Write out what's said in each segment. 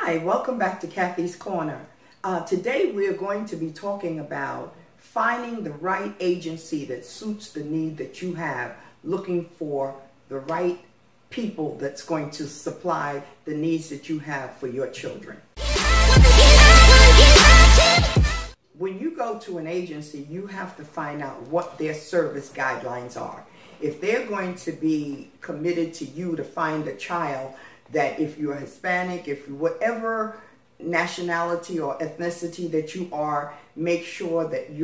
Hi, welcome back to Kathy's Corner. Today we're going to be talking about finding the right agency that suits the need that you have, looking for the right people that's going to supply the needs that you have for your children. When you go to an agency, you have to find out what their service guidelines are. If they're going to be committed to you to find a child that, if you're Hispanic, if you're whatever nationality or ethnicity that you are, make sure that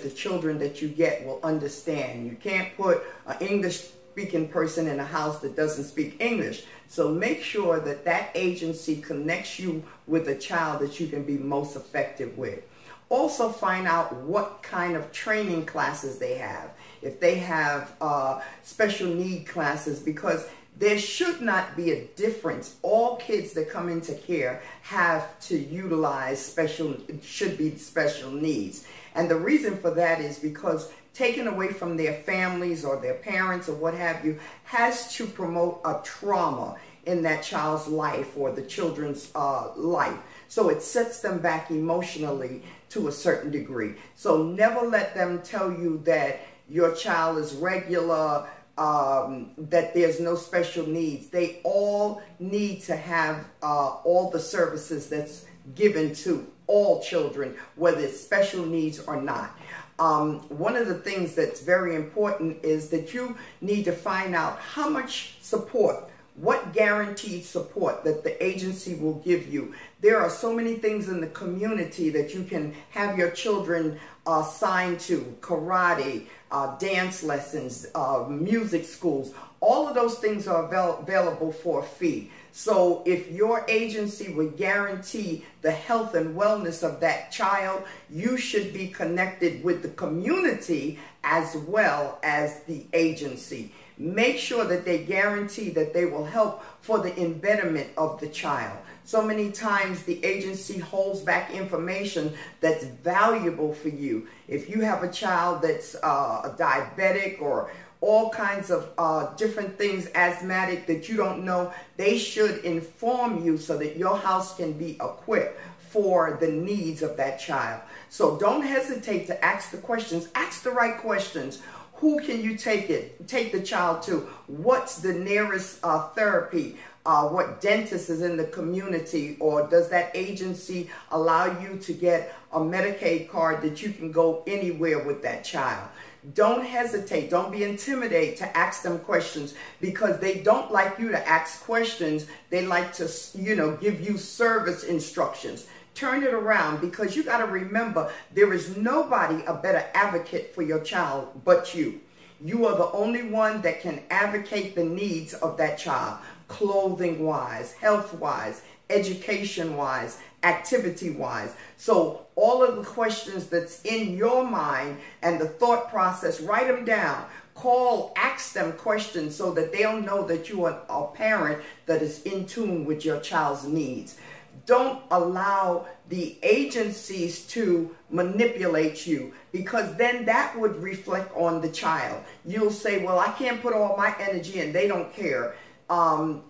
the children that you get will understand. You can't put an English-speaking person in a house that doesn't speak English. So make sure that that agency connects you with a child that you can be most effective with. Also find out what kind of training classes they have. If they have special need classes, because there should not be a difference. All kids that come into care have to utilize should be special needs. And the reason for that is because taken away from their families or their parents or what have you has to promote a trauma in that child's life or the children's life. So it sets them back emotionally to a certain degree. So never let them tell you that your child is regular, that there's no special needs. They all need to have all the services that's given to all children, whether it's special needs or not. One of the things that's very important is that you need to find out how much support, what guaranteed support that the agency will give you. There are so many things in the community that you can have your children assigned to: karate, dance lessons, music schools. All of those things are available for a fee. So if your agency would guarantee the health and wellness of that child, you should be connected with the community as well as the agency. Make sure that they guarantee that they will help for the betterment of the child. So many times the agency holds back information that's valuable for you. If you have a child that's a diabetic or all kinds of different things, asthmatic, that you don't know, they should inform you so that your house can be equipped for the needs of that child. So don't hesitate to ask the questions. Ask the right questions. Who can you take the child to? What's the nearest therapy? What dentist is in the community? Or does that agency allow you to get a Medicaid card that you can go anywhere with that child? Don't hesitate. Don't be intimidated to ask them questions, because they don't like you to ask questions. They like to, give you service instructions. Turn it around, because you got to remember, there is nobody a better advocate for your child but you. You are the only one that can advocate the needs of that child, clothing-wise, health-wise, education-wise, activity-wise. So all of the questions that's in your mind and the thought process, write them down. Call, ask them questions so that they'll know that you are a parent that is in tune with your child's needs. Don't allow the agencies to manipulate you, because then that would reflect on the child. You'll say, well, I can't put all my energy and they don't care.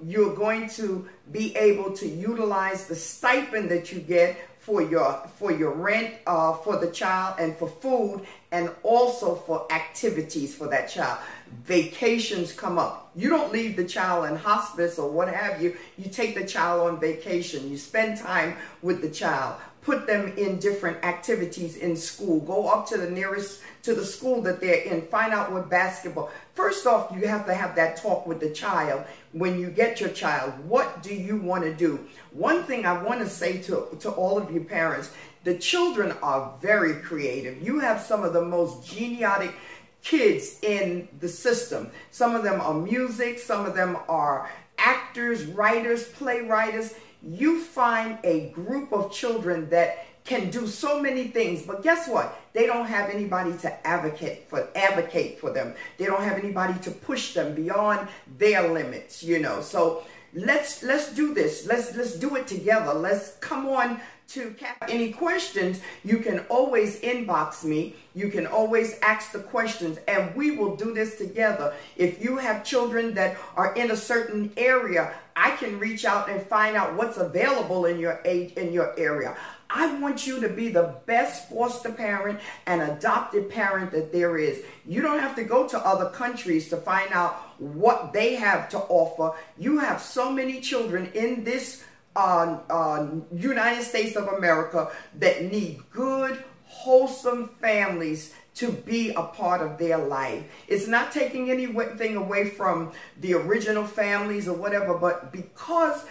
You're going to be able to utilize the stipend that you get for your rent for the child, and for food, and also for activities for that child. Vacations come up. You don't leave the child in hospice or what have you. You take the child on vacation. You spend time with the child. Put them in different activities in school. Go up to the school that they're in. Find out what basketball. First off, you have to have that talk with the child when you get your child. What do you want to do? One thing I want to say to all of you parents, the children are very creative. You have some of the most genius kids in the system. Some of them are music. Some of them are actors, writers, playwrights. You find a group of children that can do so many things, but guess what? They don't have anybody to advocate for them. They don't have anybody to push them beyond their limits, So let's do this. Let's do it together. Let's come on to any questions. You can always inbox me. You can always ask the questions, and we will do this together. If you have children that are in a certain area, I can reach out and find out what's available in your area. I want you to be the best foster parent and adopted parent that there is. You don't have to go to other countries to find out what they have to offer. You have so many children in this United States of America that need good, wholesome families to be a part of their life. It's not taking anything away from the original families or whatever, but because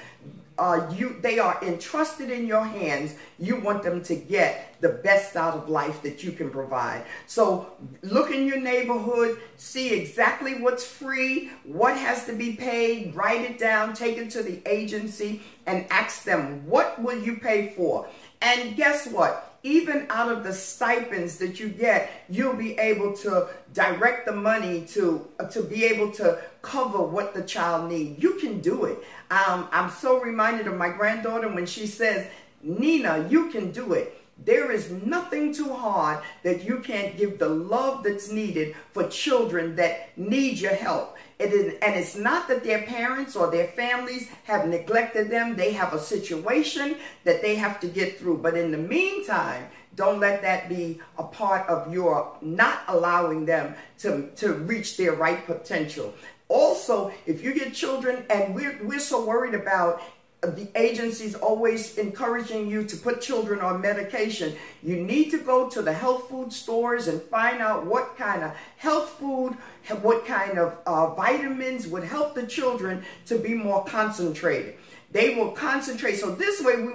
they are entrusted in your hands, you want them to get the best out of life that you can provide. So look in your neighborhood, see exactly what's free, what has to be paid, write it down, take it to the agency and ask them, what will you pay for? And guess what? Even out of the stipends that you get, you'll be able to direct the money to be able to cover what the child needs. You can do it. I'm so reminded of my granddaughter when she says, Nina, you can do it. There is nothing too hard that you can't give the love that's needed for children that need your help. And it's not that their parents or their families have neglected them. They have a situation that they have to get through. But in the meantime, don't let that be a part of your not allowing them to reach their right potential. Also, if you get children, and we're so worried about the agencies always encouraging you to put children on medication, you need to go to the health food stores and find out what kind of health food, what kind of vitamins would help the children to be more concentrated. They will concentrate, so this way we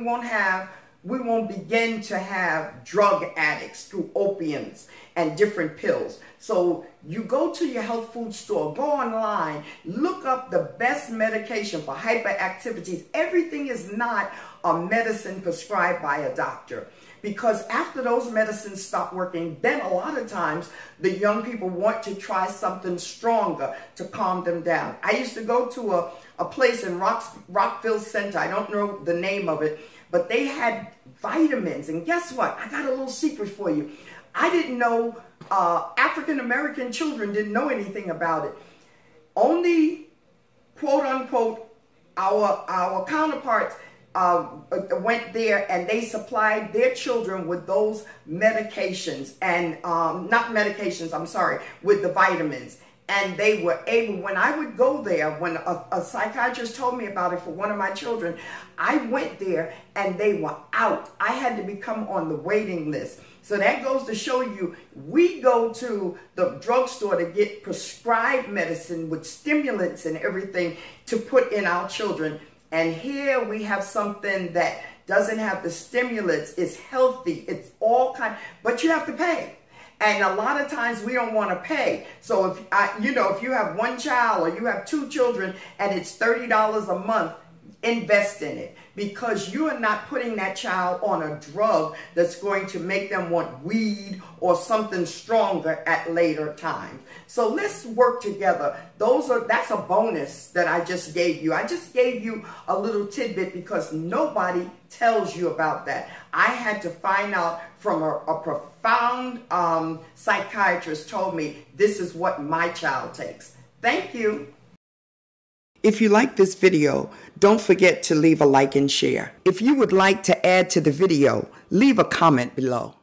won't begin to have drug addicts through opiates and different pills. So you go to your health food store, go online, look up the best medication for hyperactivities. Everything is not a medicine prescribed by a doctor, because after those medicines stop working, then a lot of times the young people want to try something stronger to calm them down. I used to go to a place in Rockville Center. I don't know the name of it, but they had vitamins. And guess what? I got a little secret for you. I didn't know, African-American children didn't know anything about it. Only, quote unquote, our counterparts went there and they supplied their children with those medications and, not medications, I'm sorry, with the vitamins. And they were able, when I would go there, when a psychiatrist told me about it for one of my children, I went there and they were out. I had to become on the waiting list. So that goes to show you, we go to the drugstore to get prescribed medicine with stimulants and everything to put in our children. And here we have something that doesn't have the stimulants. It's healthy. It's all kind, but you have to pay. And a lot of times we don't want to pay. So if if you have one child or you have two children and it's $30 a month, invest in it, because you are not putting that child on a drug that's going to make them want weed or something stronger at later times. So let's work together. That's a bonus that I just gave you. I just gave you a little tidbit because nobody tells you about that. I had to find out from a profound psychiatrist told me this is what my child takes. Thank you. If you like this video, don't forget to leave a like and share. If you would like to add to the video, leave a comment below.